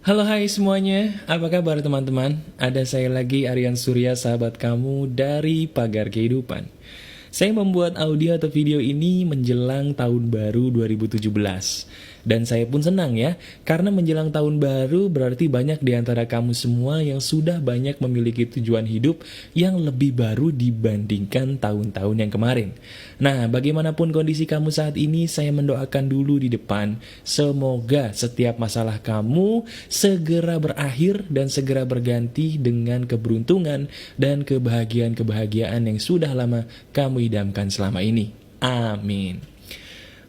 Halo hai semuanya, apa kabar teman-teman? Ada saya lagi Aryan Surya, sahabat kamu dari Pagar Kehidupan. Saya membuat audio atau video ini menjelang tahun baru 2017. Dan saya pun senang ya, karena menjelang tahun baru berarti banyak di antara kamu semua yang sudah banyak memiliki tujuan hidup yang lebih baru dibandingkan tahun-tahun yang kemarin. Nah, bagaimanapun kondisi kamu saat ini, saya mendoakan dulu di depan, semoga setiap masalah kamu segera berakhir dan segera berganti dengan keberuntungan dan kebahagiaan-kebahagiaan yang sudah lama kamu idamkan selama ini. Amin.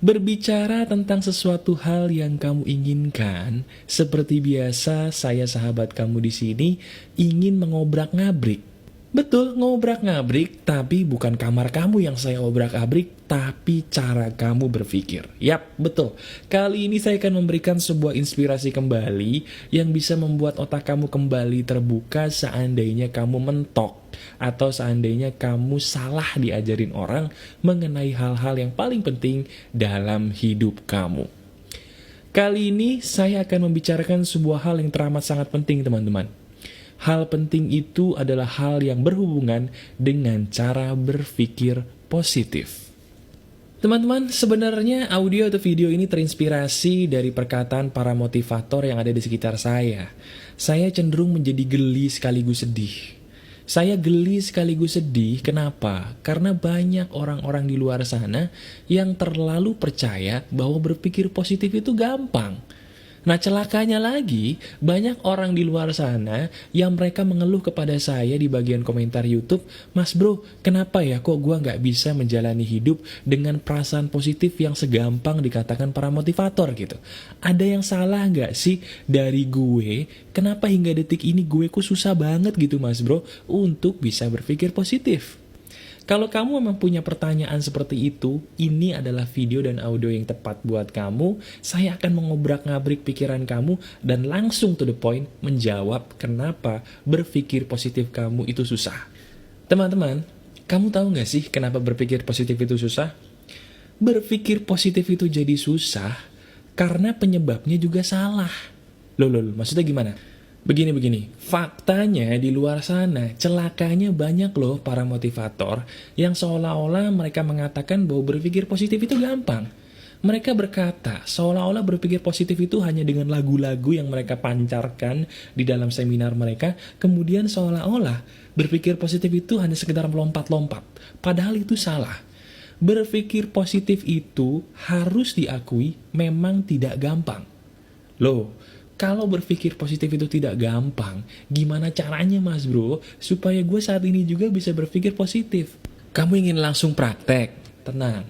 Berbicara tentang sesuatu hal yang kamu inginkan, seperti biasa saya sahabat kamu di sini ingin mengobrak-ngabrik. Betul, ngobrak-ngabrik, tapi bukan kamar kamu yang saya obrak-abrik, tapi cara kamu berpikir. Yap, betul. Kali ini saya akan memberikan sebuah inspirasi kembali yang bisa membuat otak kamu kembali terbuka seandainya kamu mentok atau seandainya kamu salah diajarin orang mengenai hal-hal yang paling penting dalam hidup kamu. Kali ini saya akan membicarakan sebuah hal yang teramat sangat penting, teman-teman. Hal penting itu adalah hal yang berhubungan dengan cara berpikir positif. Teman-teman, sebenarnya audio atau video ini terinspirasi dari perkataan para motivator yang ada di sekitar saya. Saya cenderung menjadi geli sekaligus sedih. Saya geli sekaligus sedih, kenapa? Karena banyak orang-orang di luar sana yang terlalu percaya bahwa berpikir positif itu gampang. Nah, celakanya lagi, banyak orang di luar sana yang mereka mengeluh kepada saya di bagian komentar YouTube, "Mas bro, kenapa ya kok gua nggak bisa menjalani hidup dengan perasaan positif yang segampang dikatakan para motivator gitu? Ada yang salah nggak sih dari gue? Kenapa hingga detik ini gue kok susah banget gitu mas bro untuk bisa berpikir positif?" Kalau kamu memang punya pertanyaan seperti itu, ini adalah video dan audio yang tepat buat kamu. Saya akan mengobrak-ngabrik pikiran kamu dan langsung to the point menjawab kenapa berpikir positif kamu itu susah. Teman-teman, kamu tahu nggak sih kenapa berpikir positif itu susah? Berpikir positif itu jadi susah karena penyebabnya juga salah. Loh, maksudnya gimana? Begini, faktanya di luar sana, celakanya banyak loh para motivator yang seolah-olah mereka mengatakan bahwa berpikir positif itu gampang. Mereka berkata, seolah-olah berpikir positif itu hanya dengan lagu-lagu yang mereka pancarkan di dalam seminar mereka, kemudian seolah-olah berpikir positif itu hanya sekedar melompat-lompat. Padahal itu salah. Berpikir positif itu harus diakui memang tidak gampang. Loh, kalau berpikir positif itu tidak gampang, gimana caranya mas bro, supaya gue saat ini juga bisa berpikir positif? Kamu ingin langsung praktek? Tenang,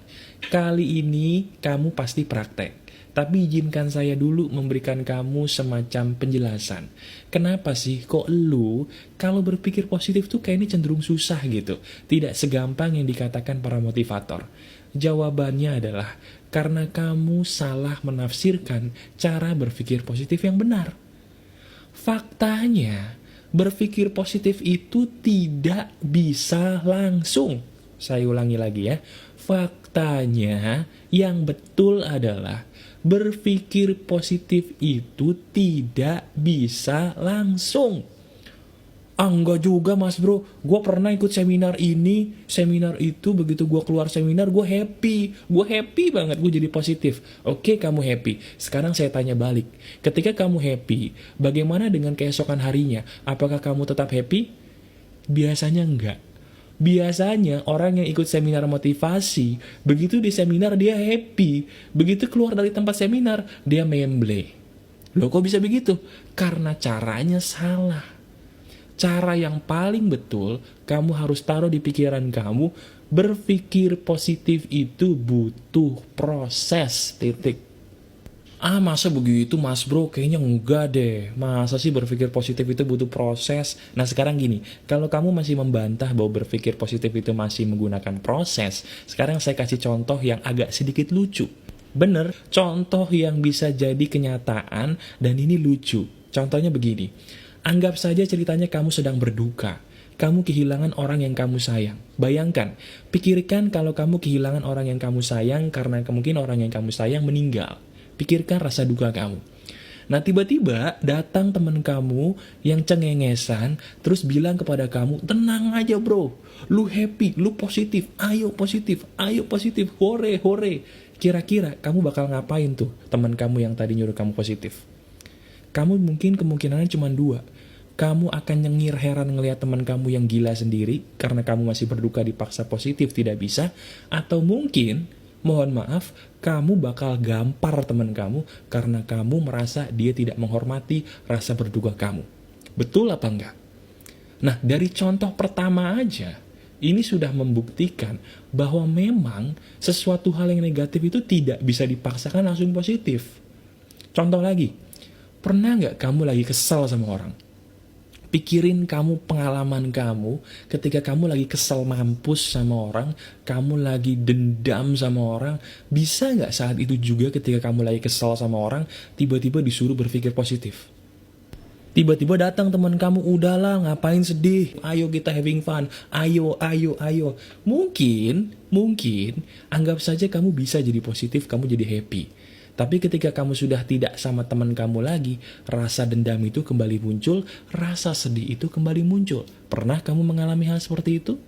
kali ini kamu pasti praktek. Tapi izinkan saya dulu memberikan kamu semacam penjelasan. Kenapa sih kok lu kalau berpikir positif tuh kayaknya cenderung susah gitu? Tidak segampang yang dikatakan para motivator. Jawabannya adalah karena kamu salah menafsirkan cara berpikir positif yang benar. Faktanya, berpikir positif itu tidak bisa langsung. Saya ulangi lagi ya. Faktanya, yang betul adalah berpikir positif itu tidak bisa langsung. Enggak juga mas bro, gue pernah ikut seminar ini, seminar itu, begitu gue keluar seminar gue happy banget, gue jadi positif. Oke, kamu happy, sekarang saya tanya balik, ketika kamu happy, bagaimana dengan keesokan harinya? Apakah kamu tetap happy? Biasanya enggak. Biasanya orang yang ikut seminar motivasi, begitu di seminar dia happy, begitu keluar dari tempat seminar dia memble. Loh kok bisa begitu? Karena caranya salah. Cara yang paling betul, kamu harus taruh di pikiran kamu, berpikir positif itu butuh proses, titik. Ah masa begitu mas bro, kayaknya enggak deh. Masa sih berpikir positif itu butuh proses? Nah sekarang gini, kalau kamu masih membantah bahwa berpikir positif itu masih menggunakan proses, sekarang saya kasih contoh yang agak sedikit lucu. Bener, contoh yang bisa jadi kenyataan dan ini lucu. Contohnya begini. Anggap saja ceritanya kamu sedang berduka. kamu kehilangan orang yang kamu sayang. Bayangkan, pikirkan kalau kamu kehilangan orang yang kamu sayang karena mungkin orang yang kamu sayang meninggal. Pikirkan rasa duka kamu. Nah tiba-tiba datang teman kamu yang cengengesan, terus bilang kepada kamu, tenang aja bro, lu happy, lu positif, ayo positif, hore, hore. Kira-kira kamu bakal ngapain tuh teman kamu yang tadi nyuruh kamu positif? Kamu mungkin kemungkinannya cuma dua. Kamu akan nyengir heran ngelihat teman kamu yang gila sendiri, karena kamu masih berduka dipaksa positif tidak bisa, atau mungkin mohon maaf, kamu bakal gampar teman kamu karena kamu merasa dia tidak menghormati rasa berduka kamu. Betul apa enggak? Nah, dari contoh pertama aja, ini sudah membuktikan bahwa memang sesuatu hal yang negatif itu tidak bisa dipaksakan langsung positif. Contoh lagi, pernah nggak kamu lagi kesal sama orang? Pikirin kamu pengalaman kamu ketika kamu lagi kesel mampus sama orang, kamu lagi dendam sama orang, bisa nggak saat itu juga ketika kamu lagi kesel sama orang, tiba-tiba disuruh berpikir positif? Tiba-tiba datang teman kamu, udahlah ngapain sedih, ayo kita having fun, ayo. Mungkin, anggap saja kamu bisa jadi positif, kamu jadi happy. Tapi ketika kamu sudah tidak sama teman kamu lagi, rasa dendam itu kembali muncul, rasa sedih itu kembali muncul. Pernah kamu mengalami hal seperti itu?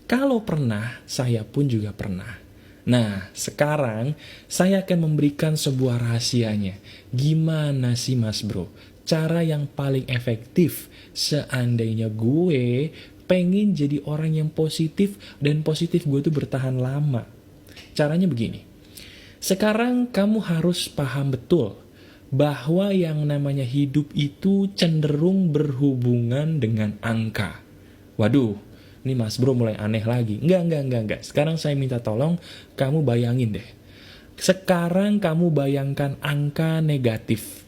Kalau pernah, saya pun juga pernah. Nah, sekarang saya akan memberikan sebuah rahasianya. Gimana sih mas bro? Cara yang paling efektif seandainya gue pengen jadi orang yang positif dan positif gue tuh bertahan lama. Caranya begini. Sekarang kamu harus paham betul bahwa yang namanya hidup itu cenderung berhubungan dengan angka. Waduh, ini mas bro mulai aneh lagi. Enggak. Sekarang saya minta tolong kamu bayangin deh. Sekarang kamu bayangkan angka negatif.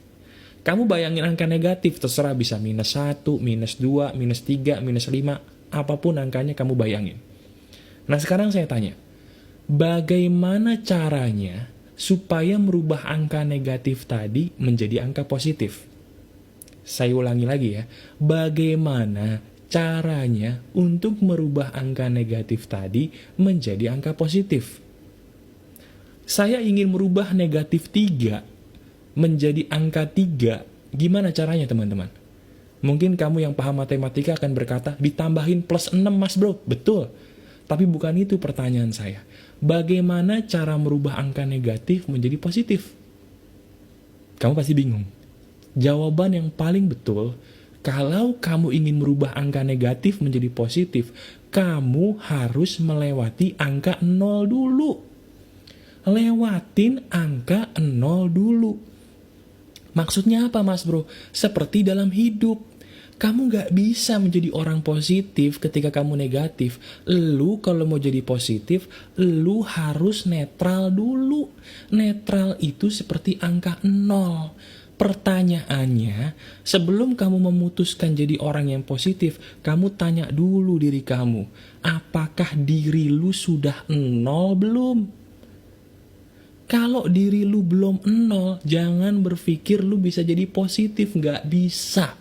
Kamu bayangin angka negatif, terserah bisa -1, -2, -3, -5, apapun angkanya kamu bayangin. Nah sekarang saya tanya, bagaimana caranya supaya merubah angka negatif tadi menjadi angka positif? Saya ulangi lagi ya. Bagaimana caranya untuk merubah angka negatif tadi menjadi angka positif? Saya ingin merubah negatif 3 menjadi angka 3. Gimana caranya teman-teman? Mungkin kamu yang paham matematika akan berkata, ditambahin +6 mas bro. Betul. Tapi bukan itu pertanyaan saya. Bagaimana cara merubah angka negatif menjadi positif? Kamu pasti bingung. Jawaban yang paling betul, kalau kamu ingin merubah angka negatif menjadi positif, kamu harus melewati angka 0 dulu. Lewatin angka 0 dulu. Maksudnya apa mas bro? Seperti dalam hidup. Kamu gak bisa menjadi orang positif ketika kamu negatif. Lu kalau mau jadi positif, lu harus netral dulu. Netral itu seperti angka 0. Pertanyaannya, sebelum kamu memutuskan jadi orang yang positif, kamu tanya dulu diri kamu, apakah diri lu sudah 0 belum? Kalau diri lu belum 0, jangan berpikir lu bisa jadi positif, gak bisa.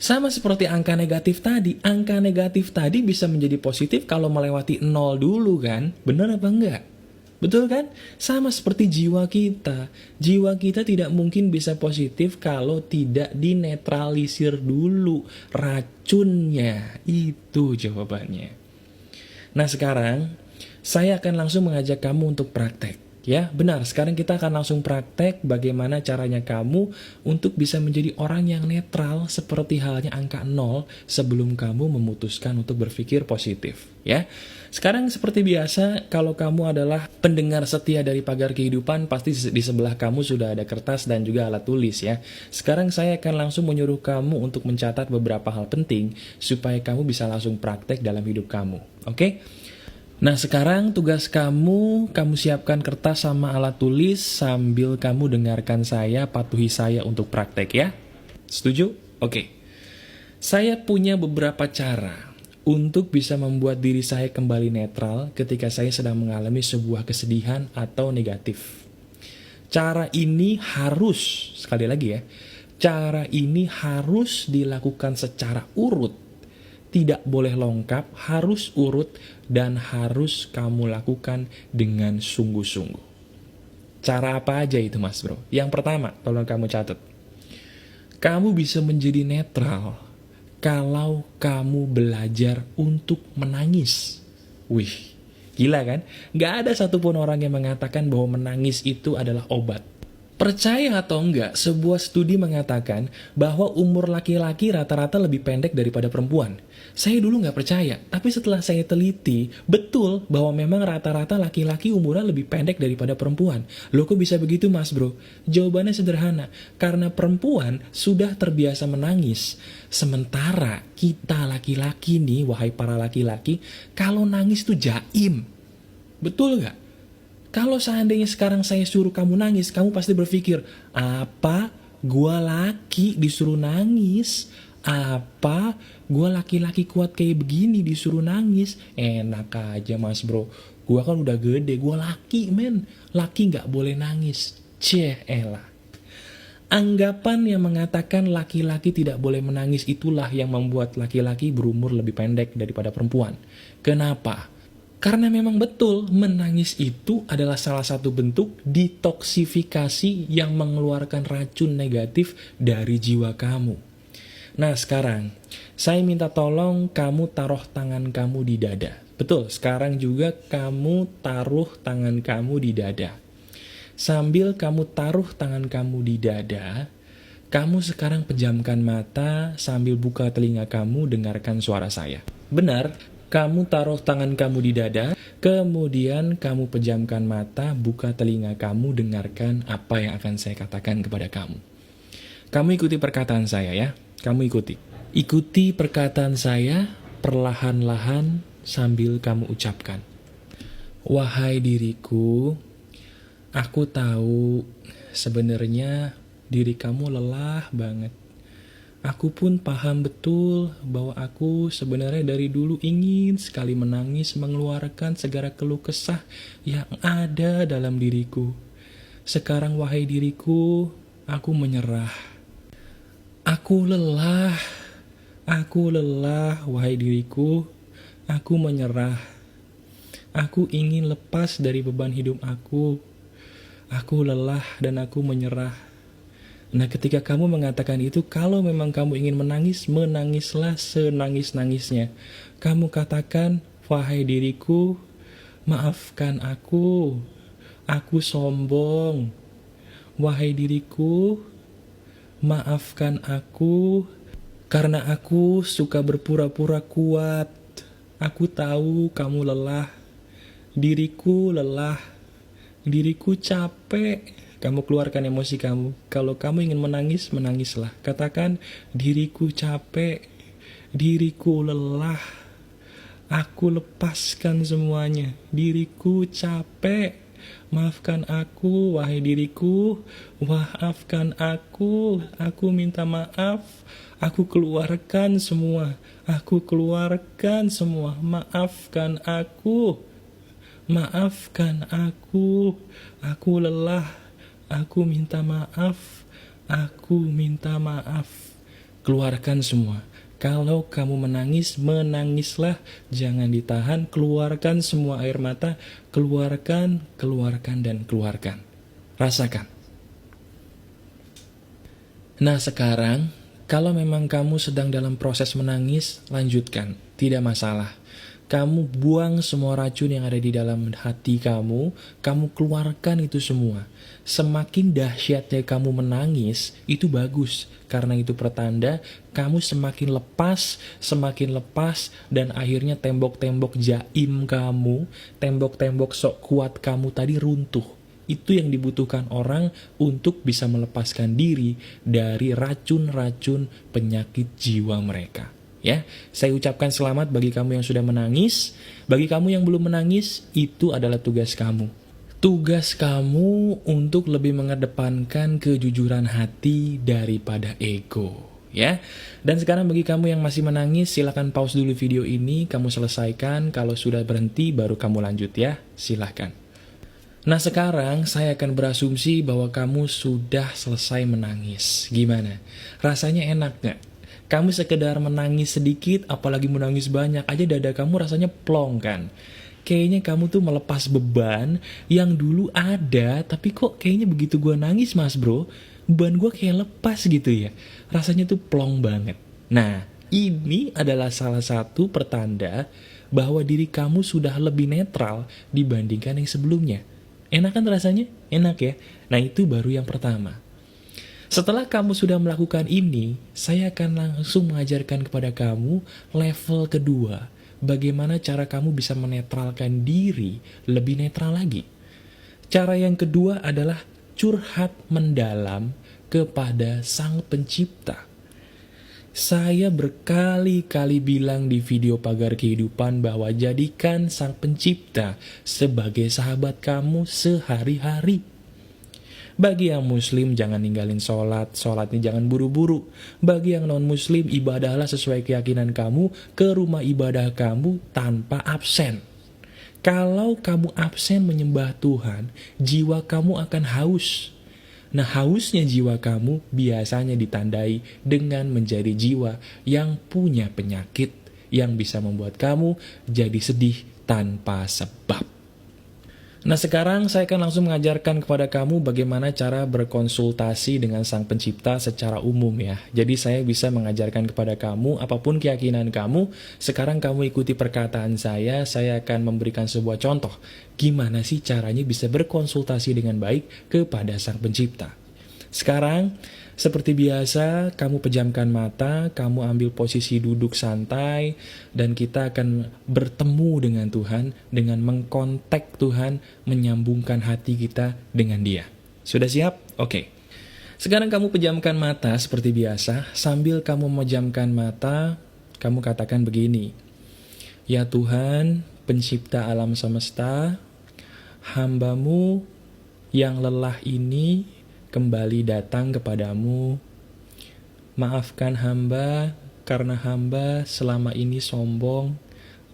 Sama seperti angka negatif tadi bisa menjadi positif kalau melewati 0 dulu kan? Benar apa enggak? Betul kan? Sama seperti jiwa kita. Jiwa kita tidak mungkin bisa positif kalau tidak dinetralisir dulu racunnya. Itu jawabannya. Nah sekarang, saya akan langsung mengajak kamu untuk praktek. Ya, benar. Sekarang kita akan langsung praktek bagaimana caranya kamu untuk bisa menjadi orang yang netral seperti halnya angka 0 sebelum kamu memutuskan untuk berpikir positif. Ya, sekarang seperti biasa, kalau kamu adalah pendengar setia dari Pagar Kehidupan, pasti di sebelah kamu sudah ada kertas dan juga alat tulis ya. Sekarang saya akan langsung menyuruh kamu untuk mencatat beberapa hal penting supaya kamu bisa langsung praktek dalam hidup kamu. Oke? Nah sekarang tugas kamu siapkan kertas sama alat tulis sambil kamu dengarkan saya, patuhi saya untuk praktek ya. Setuju? Oke. Saya punya beberapa cara untuk bisa membuat diri saya kembali netral ketika saya sedang mengalami sebuah kesedihan atau negatif. Cara ini harus, sekali lagi ya, cara ini harus dilakukan secara urut. tidak boleh longkap, harus urut, dan harus kamu lakukan dengan sungguh-sungguh. Cara apa aja itu mas bro? Yang pertama, tolong kamu catat. Kamu bisa menjadi netral kalau kamu belajar untuk menangis. Wih, gila kan? Gak ada satupun orang yang mengatakan bahwa menangis itu adalah obat. Percaya atau enggak, sebuah studi mengatakan bahwa umur laki-laki rata-rata lebih pendek daripada perempuan. Saya dulu nggak percaya, tapi setelah saya teliti, betul bahwa memang rata-rata laki-laki umurnya lebih pendek daripada perempuan. Loh kok bisa begitu mas bro? Jawabannya sederhana, karena perempuan sudah terbiasa menangis. Sementara kita laki-laki nih, wahai para laki-laki, kalau nangis tuh jaim. Betul nggak? Kalau seandainya sekarang saya suruh kamu nangis, kamu pasti berpikir, apa gua laki disuruh nangis? Apa gua laki-laki kuat kayak begini disuruh nangis? Enak aja mas bro, gua kan udah gede, gua laki men. Laki gak boleh nangis. Elah. Anggapan yang mengatakan laki-laki tidak boleh menangis itulah yang membuat laki-laki berumur lebih pendek daripada perempuan. Kenapa? Karena memang betul, menangis itu adalah salah satu bentuk detoksifikasi yang mengeluarkan racun negatif dari jiwa kamu. Nah sekarang, saya minta tolong kamu taruh tangan kamu di dada. Betul, sekarang juga kamu taruh tangan kamu di dada. Sambil kamu taruh tangan kamu di dada, kamu sekarang pejamkan mata sambil buka telinga kamu dengarkan suara saya. Benar. Kamu taruh tangan kamu di dada, kemudian kamu pejamkan mata, buka telinga kamu, dengarkan apa yang akan saya katakan kepada kamu. Kamu ikuti perkataan saya ya, kamu ikuti. Ikuti perkataan saya perlahan-lahan sambil kamu ucapkan. Wahai diriku, aku tahu sebenarnya diri kamu lelah banget. Aku pun paham betul bahwa aku sebenarnya dari dulu ingin sekali menangis mengeluarkan segala keluh kesah yang ada dalam diriku. Sekarang wahai diriku, aku menyerah. Aku lelah wahai diriku, aku menyerah. Aku ingin lepas dari beban hidup aku. Aku lelah dan aku menyerah. Nah ketika kamu mengatakan itu, kalau memang kamu ingin menangis, menangislah senangis-nangisnya. Kamu katakan, wahai diriku, maafkan aku sombong. Wahai diriku, maafkan aku, karena aku suka berpura-pura kuat. Aku tahu kamu lelah, diriku lelah, diriku capek. Kamu keluarkan emosi kamu. Kalau kamu ingin menangis, menangislah. Katakan, diriku capek, diriku lelah. Aku lepaskan semuanya. Diriku capek. Maafkan aku, wahai diriku. Maafkan aku. Aku minta maaf. Aku keluarkan semua. Aku keluarkan semua. Maafkan aku. Maafkan aku. Aku lelah. Aku minta maaf, aku minta maaf. Keluarkan semua. Kalau kamu menangis, menangislah. Jangan ditahan, keluarkan semua air mata. Keluarkan, keluarkan, dan keluarkan. Rasakan. Nah sekarang, kalau memang kamu sedang dalam proses menangis, lanjutkan. Tidak masalah. Kamu buang semua racun yang ada di dalam hati kamu keluarkan itu semua. Semakin dahsyatnya kamu menangis, itu bagus. Karena itu pertanda kamu semakin lepas, dan akhirnya tembok-tembok jaim kamu, tembok-tembok sok kuat kamu tadi runtuh. Itu yang dibutuhkan orang untuk bisa melepaskan diri dari racun-racun penyakit jiwa mereka. Ya, saya ucapkan selamat bagi kamu yang sudah menangis. Bagi kamu yang belum menangis, itu adalah tugas kamu. Tugas kamu untuk lebih mengedepankan kejujuran hati daripada ego. Ya, dan sekarang bagi kamu yang masih menangis, silakan pause dulu video ini, kamu selesaikan. Kalau sudah berhenti, baru kamu lanjut ya. Silakan. Nah sekarang saya akan berasumsi bahwa kamu sudah selesai menangis. Gimana? Rasanya enak gak? Kamu sekedar menangis sedikit, apalagi menangis banyak aja dada kamu rasanya plong kan. Kayaknya kamu tuh melepas beban yang dulu ada, tapi kok kayaknya begitu gua nangis mas bro, beban gua kayak lepas gitu ya. Rasanya tuh plong banget. Nah, ini adalah salah satu pertanda bahwa diri kamu sudah lebih netral dibandingkan yang sebelumnya. Enak kan rasanya? Enak ya? Nah itu baru yang pertama. Setelah kamu sudah melakukan ini, saya akan langsung mengajarkan kepada kamu level kedua. Bagaimana cara kamu bisa menetralkan diri lebih netral lagi. Cara yang kedua adalah curhat mendalam kepada Sang Pencipta. Saya berkali-kali bilang di video Pagar Kehidupan bahwa jadikan Sang Pencipta sebagai sahabat kamu sehari-hari. Bagi yang muslim jangan ninggalin sholatnya jangan buru-buru. Bagi yang non-muslim ibadahlah sesuai keyakinan kamu ke rumah ibadah kamu tanpa absen. Kalau kamu absen menyembah Tuhan, jiwa kamu akan haus. Nah hausnya jiwa kamu biasanya ditandai dengan menjadi jiwa yang punya penyakit yang bisa membuat kamu jadi sedih tanpa sebab. Nah sekarang saya akan langsung mengajarkan kepada kamu bagaimana cara berkonsultasi dengan Sang Pencipta secara umum ya. Jadi saya bisa mengajarkan kepada kamu apapun keyakinan kamu, sekarang kamu ikuti perkataan saya akan memberikan sebuah contoh. Gimana sih caranya bisa berkonsultasi dengan baik kepada Sang Pencipta. Sekarang seperti biasa, kamu pejamkan mata, kamu ambil posisi duduk santai, dan kita akan bertemu dengan Tuhan, dengan mengkontak Tuhan, menyambungkan hati kita dengan Dia. Sudah siap? Oke. Sekarang kamu pejamkan mata seperti biasa, sambil kamu memejamkan mata, kamu katakan begini, ya Tuhan, pencipta alam semesta, hamba-Mu yang lelah ini kembali datang kepadamu. Maafkan hamba karena hamba selama ini sombong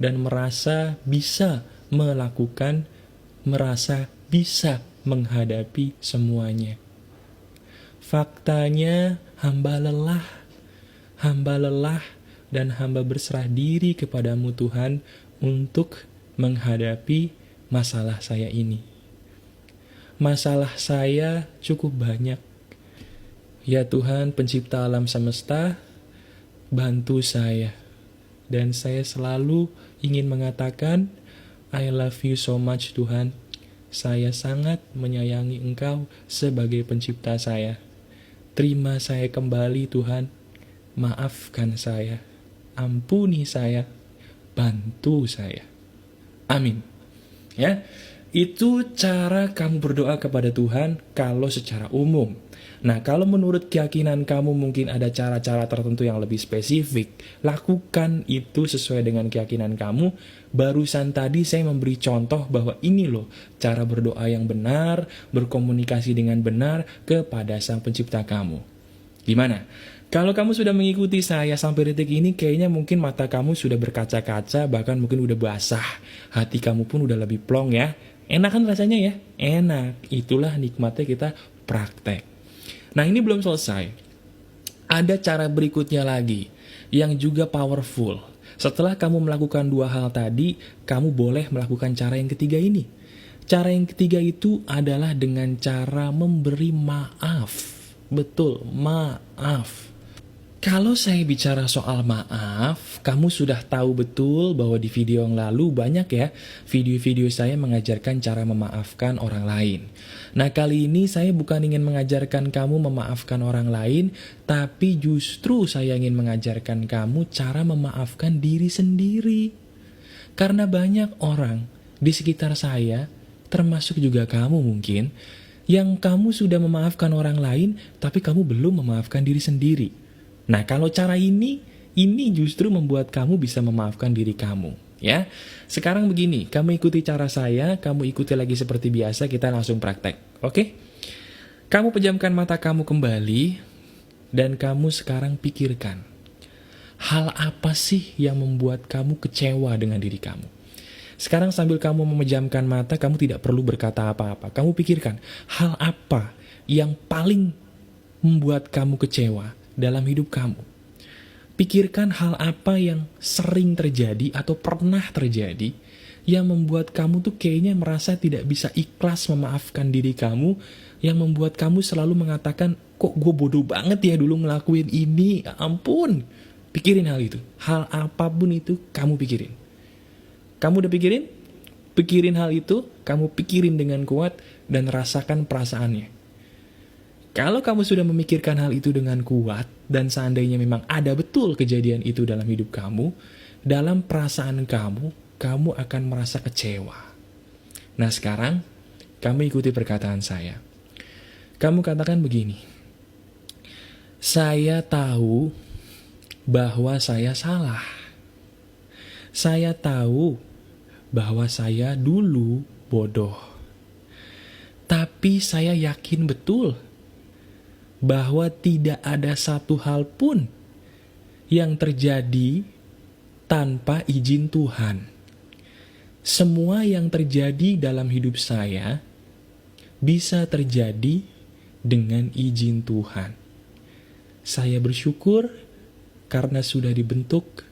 dan merasa bisa melakukan, merasa bisa menghadapi semuanya. Faktanya hamba lelah dan hamba berserah diri kepadamu Tuhan untuk menghadapi masalah saya ini. Masalah saya cukup banyak. Ya Tuhan, pencipta alam semesta, bantu saya. Dan saya selalu ingin mengatakan, I love you so much Tuhan. Saya sangat menyayangi Engkau sebagai pencipta saya. Terima saya kembali Tuhan. Maafkan saya. Ampuni saya. Bantu saya. Amin. Ya. Itu cara kamu berdoa kepada Tuhan kalau secara umum. Nah, kalau menurut keyakinan kamu mungkin ada cara-cara tertentu yang lebih spesifik, lakukan itu sesuai dengan keyakinan kamu. Barusan tadi saya memberi contoh bahwa ini loh cara berdoa yang benar, berkomunikasi dengan benar kepada Sang Pencipta kamu. Gimana? Kalau kamu sudah mengikuti saya sampai detik ini, kayaknya mungkin mata kamu sudah berkaca-kaca, bahkan mungkin udah basah. Hati kamu pun udah lebih plong ya. Enak kan rasanya ya? Enak. Itulah nikmatnya kita praktek. Nah ini belum selesai. Ada cara berikutnya lagi yang juga powerful. Setelah kamu melakukan dua hal tadi, kamu boleh melakukan cara yang ketiga ini. Cara yang ketiga itu adalah dengan cara memberi maaf. Betul, maaf. Kalau saya bicara soal maaf, kamu sudah tahu betul bahwa di video yang lalu banyak ya video-video saya mengajarkan cara memaafkan orang lain. Nah kali ini saya bukan ingin mengajarkan kamu memaafkan orang lain, tapi justru saya ingin mengajarkan kamu cara memaafkan diri sendiri. Karena banyak orang di sekitar saya, termasuk juga kamu mungkin, yang kamu sudah memaafkan orang lain, tapi kamu belum memaafkan diri sendiri. Nah, kalau cara ini justru membuat kamu bisa memaafkan diri kamu, ya. Sekarang begini, kamu ikuti cara saya, kamu ikuti lagi seperti biasa, kita langsung praktek, oke? Kamu pejamkan mata kamu kembali, dan kamu sekarang pikirkan, hal apa sih yang membuat kamu kecewa dengan diri kamu? Sekarang sambil kamu memejamkan mata, kamu tidak perlu berkata apa-apa. Kamu pikirkan, hal apa yang paling membuat kamu kecewa dalam hidup kamu? Pikirkan hal apa yang sering terjadi atau pernah terjadi yang membuat kamu tuh kayaknya merasa tidak bisa ikhlas memaafkan diri kamu, yang membuat kamu selalu mengatakan, kok gue bodoh banget ya dulu ngelakuin ini, ya ampun. Pikirin hal itu. Hal apapun itu, kamu pikirin. Kamu udah pikirin? Pikirin hal itu, kamu pikirin dengan kuat, dan rasakan perasaannya. Kalau kamu sudah memikirkan hal itu dengan kuat, dan seandainya memang ada betul kejadian itu dalam hidup kamu, dalam perasaan kamu, kamu akan merasa kecewa. Nah sekarang, kamu ikuti perkataan saya. Kamu katakan begini, saya tahu bahwa saya salah. Saya tahu bahwa saya dulu bodoh. Tapi saya yakin betul bahwa tidak ada satu hal pun yang terjadi tanpa izin Tuhan. Semua yang terjadi dalam hidup saya bisa terjadi dengan izin Tuhan. Saya bersyukur karena sudah dibentuk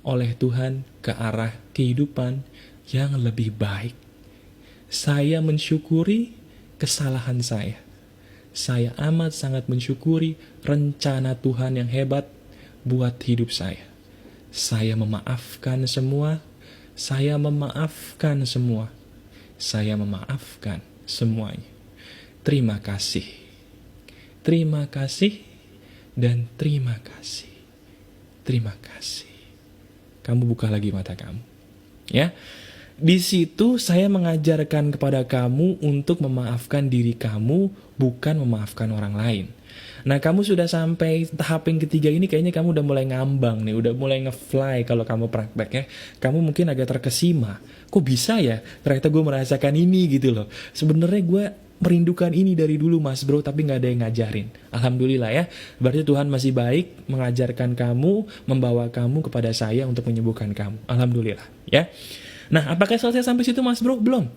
oleh Tuhan ke arah kehidupan yang lebih baik. Saya mensyukuri kesalahan saya. Saya amat sangat mensyukuri rencana Tuhan yang hebat buat hidup saya. Saya memaafkan semua. Saya memaafkan semua. Saya memaafkan semuanya. Terima kasih. Terima kasih dan terima kasih. Terima kasih. Kamu buka lagi mata kamu. Ya. Di situ saya mengajarkan kepada kamu untuk memaafkan diri kamu, bukan memaafkan orang lain. Nah, kamu sudah sampai tahap yang ketiga ini, kayaknya kamu udah mulai ngambang nih, udah mulai nge-fly kalau kamu praktek ya. Kamu mungkin agak terkesima. Kok bisa ya? Ternyata gue merasakan ini gitu loh. Sebenarnya gue merindukan ini dari dulu mas bro, tapi gak ada yang ngajarin. Alhamdulillah ya, berarti Tuhan masih baik mengajarkan kamu, membawa kamu kepada saya untuk menyembuhkan kamu. Alhamdulillah ya. Nah, apakah selesai sampai situ mas bro? Belum.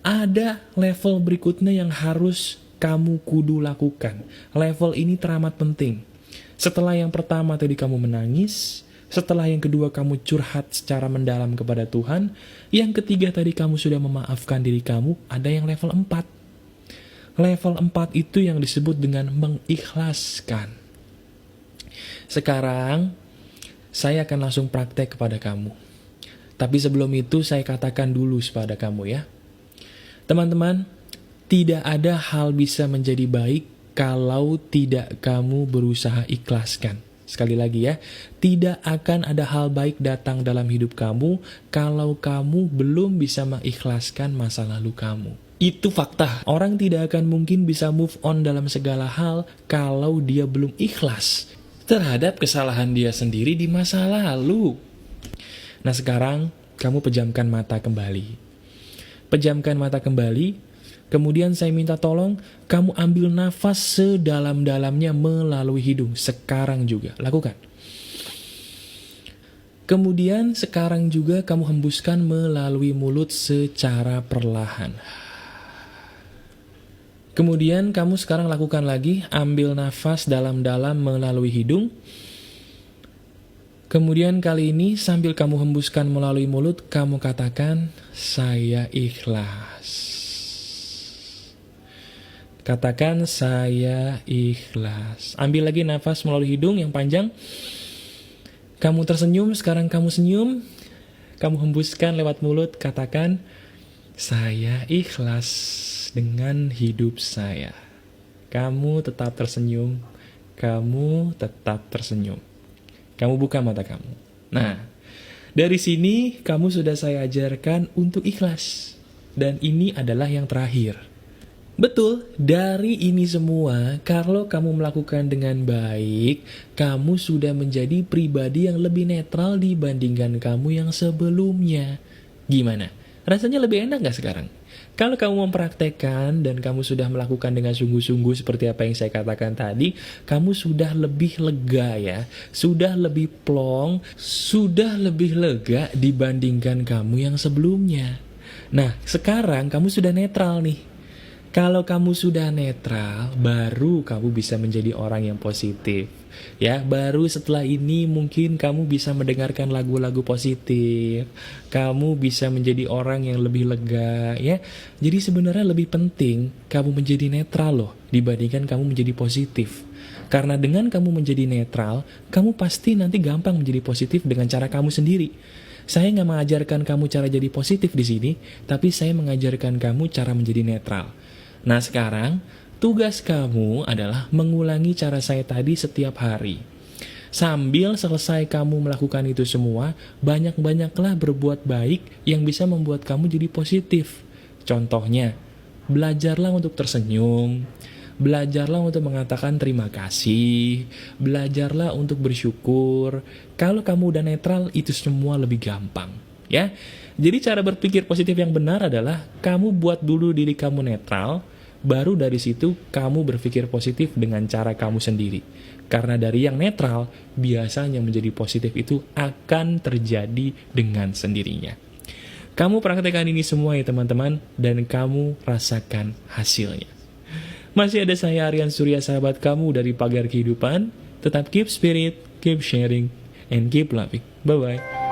Ada level berikutnya yang harus kamu kudu lakukan. Level ini teramat penting. Setelah yang pertama tadi kamu menangis, setelah yang kedua kamu curhat secara mendalam kepada Tuhan, yang ketiga tadi kamu sudah memaafkan diri kamu, ada yang level 4. Level 4 itu yang disebut dengan mengikhlaskan. Sekarang, saya akan langsung praktek kepada kamu. Tapi sebelum itu saya katakan dulu kepada kamu ya. Teman-teman, tidak ada hal bisa menjadi baik kalau tidak kamu berusaha ikhlaskan. Sekali lagi ya, tidak akan ada hal baik datang dalam hidup kamu kalau kamu belum bisa mengikhlaskan masa lalu kamu. Itu fakta. Orang tidak akan mungkin bisa move on dalam segala hal kalau dia belum ikhlas terhadap kesalahan dia sendiri di masa lalu. Nah sekarang, kamu pejamkan mata kembali. Pejamkan mata kembali, kemudian saya minta tolong, kamu ambil nafas sedalam-dalamnya melalui hidung. Sekarang juga, lakukan. Kemudian sekarang juga kamu hembuskan melalui mulut secara perlahan. Kemudian kamu sekarang lakukan lagi, ambil nafas dalam-dalam melalui hidung. Kemudian kali ini sambil kamu hembuskan melalui mulut, kamu katakan, saya ikhlas. Katakan, saya ikhlas. Ambil lagi nafas melalui hidung yang panjang. Kamu tersenyum, sekarang kamu senyum. Kamu hembuskan lewat mulut, katakan, saya ikhlas dengan hidup saya. Kamu tetap tersenyum. Kamu tetap tersenyum. Kamu buka mata kamu. Nah, dari sini kamu sudah saya ajarkan untuk ikhlas. Dan ini adalah yang terakhir. Betul, dari ini semua, kalau kamu melakukan dengan baik, kamu sudah menjadi pribadi yang lebih netral dibandingkan kamu yang sebelumnya. Gimana? Rasanya lebih enak gak sekarang? Kalau kamu mempraktekkan dan kamu sudah melakukan dengan sungguh-sungguh seperti apa yang saya katakan tadi, kamu sudah lebih lega ya, sudah lebih plong, sudah lebih lega dibandingkan kamu yang sebelumnya. Nah, sekarang kamu sudah netral nih. Kalau kamu sudah netral, baru kamu bisa menjadi orang yang positif. Ya, baru setelah ini mungkin kamu bisa mendengarkan lagu-lagu positif. Kamu bisa menjadi orang yang lebih lega, ya. Jadi sebenarnya lebih penting kamu menjadi netral loh dibandingkan kamu menjadi positif. Karena dengan kamu menjadi netral, kamu pasti nanti gampang menjadi positif dengan cara kamu sendiri. Saya nggak mengajarkan kamu cara jadi positif di sini, tapi saya mengajarkan kamu cara menjadi netral. Nah sekarang, tugas kamu adalah mengulangi cara saya tadi setiap hari. Sambil selesai kamu melakukan itu semua, banyak-banyaklah berbuat baik yang bisa membuat kamu jadi positif. Contohnya, belajarlah untuk tersenyum, belajarlah untuk mengatakan terima kasih, belajarlah untuk bersyukur. Kalau kamu udah netral, itu semua lebih gampang. Ya, jadi cara berpikir positif yang benar adalah kamu buat dulu diri kamu netral, baru dari situ kamu berpikir positif dengan cara kamu sendiri. Karena dari yang netral, biasanya menjadi positif itu akan terjadi dengan sendirinya. Kamu praktekkan ini semua ya teman-teman, dan kamu rasakan hasilnya. Masih ada saya Aryan Surya, sahabat kamu dari Pagar Kehidupan. Tetap keep spirit, keep sharing, and keep loving. Bye-bye.